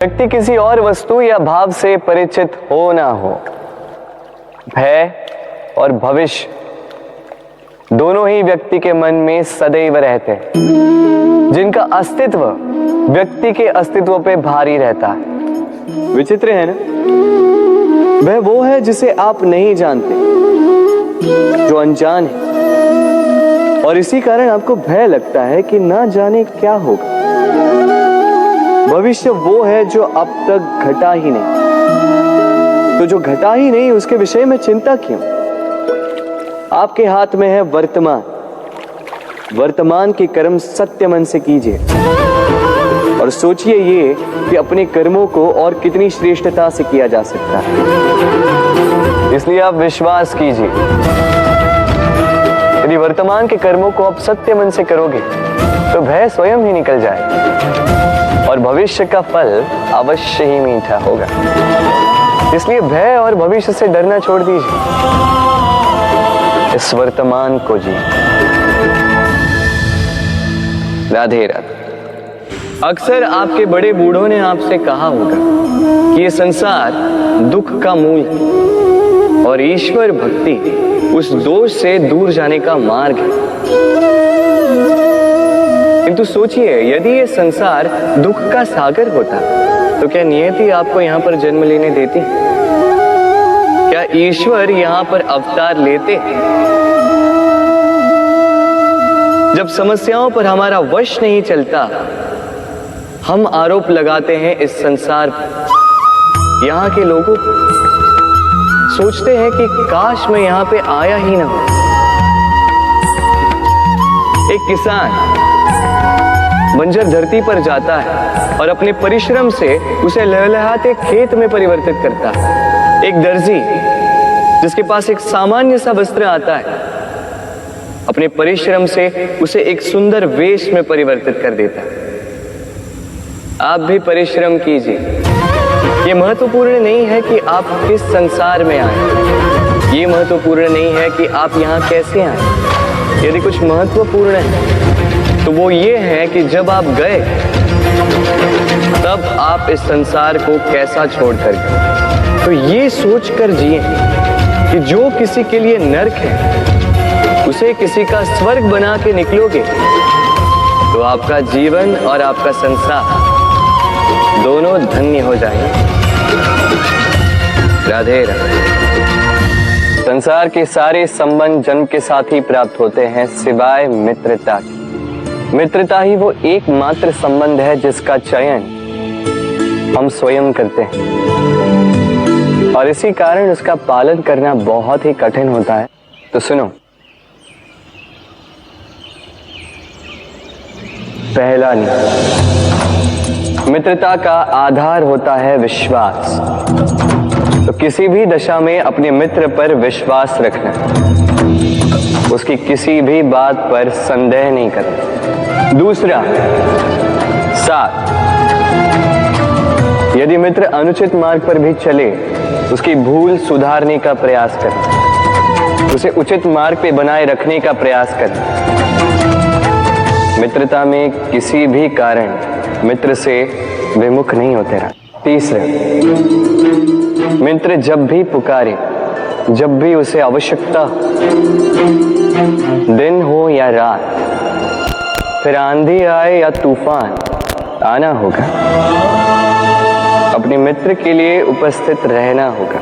व्यक्ति किसी और वस्तु या भाव से परिचित हो ना हो, भय और भविष्य दोनों ही व्यक्ति के मन में सदैव रहते हैं, जिनका अस्तित्व व्यक्ति के अस्तित्व पे भारी रहता है। विचित्र है ना? वह वो है जिसे आप नहीं जानते, जो अनजान है, और इसी कारण आपको भय लगता है कि ना जाने क्या होगा। भविष्य वो है जो अब तक घटा ही नहीं, तो जो घटा ही नहीं उसके विषय में चिंता क्यों? आपके हाथ में है वर्तमान। वर्तमान के कर्म सत्य मन से कीजिए और सोचिए ये कि अपने कर्मों को और कितनी श्रेष्ठता से किया जा सकता है। इसलिए आप विश्वास कीजिए, यदि वर्तमान के कर्मों को आप सत्य मन से करोगे तो भय स्वयं ही निकल जाएगा और भविष्य का फल अवश्य ही मीठा होगा। इसलिए भय और भविष्य से डरना छोड़ दीजिए, इस वर्तमान को जी। राधे राधे। अक्सर आपके बड़े बूढ़ों ने आपसे कहा होगा कि ये संसार दुख का मूल है और ईश्वर भक्ति उस दोष से दूर जाने का मार्ग है। किंतु सोचिए, यदि ये संसार दुख का सागर होता तो क्या नियति आपको यहाँ पर जन्म लेने देती? क्या ईश्वर यहाँ पर अवतार लेते? जब समस्याओं पर हमारा वश नहीं चलता, हम आरोप लगाते हैं इस संसार पर। यहाँ के लोगों सोचते हैं कि काश मैं यहाँ पे आया ही ना हो। एक किसान बंजर धरती पर जाता है और अपने परिश्रम से उसे लहलहाते खेत में परिवर्तित करता है। एक दर्जी जिसके पास एक सामान्य सा वस्त्र आता है, अपने परिश्रम से उसे एक सुंदर वेश में परिवर्तित कर देता है। आप भी परिश्रम कीजिए। ये महत्वपूर्ण नहीं है कि आप किस संसार में आए, ये महत्वपूर्ण नहीं है कि आप यहाँ कैसे आए। यदि कुछ महत्वपूर्ण है तो वो ये है कि जब आप गए तब आप इस संसार को कैसा छोड़कर गए। तो ये सोचकर जिए कि जो किसी के लिए नरक है उसे किसी का स्वर्ग बना के निकलोगे तो आपका जीवन और आपका संसार दोनों धन्य हो जाएंगे। राधे राधे। संसार के सारे संबंध जन्म के साथ ही प्राप्त होते हैं सिवाय मित्रता की। मित्रता ही वो एकमात्र संबंध है जिसका चयन हम स्वयं करते हैं और इसी कारण उसका पालन करना बहुत ही कठिन होता है। तो सुनो, पहला नियम, मित्रता का आधार होता है विश्वास। तो किसी भी दशा में अपने मित्र पर विश्वास रखना, उसकी किसी भी बात पर संदेह नहीं करना। दूसरा, साथ। यदि मित्र अनुचित मार्ग पर भी चले, उसकी भूल सुधारने का प्रयास करें, उसे उचित मार्ग पे बनाए रखने का प्रयास करें। मित्रता में किसी भी कारण मित्र से विमुख नहीं होते रहा। तीसरा, मित्र जब भी पुकारे, जब भी उसे आवश्यकता, दिन हो या रात, फिर आंधी आए या तूफान, आना होगा। अपने मित्र के लिए उपस्थित रहना होगा।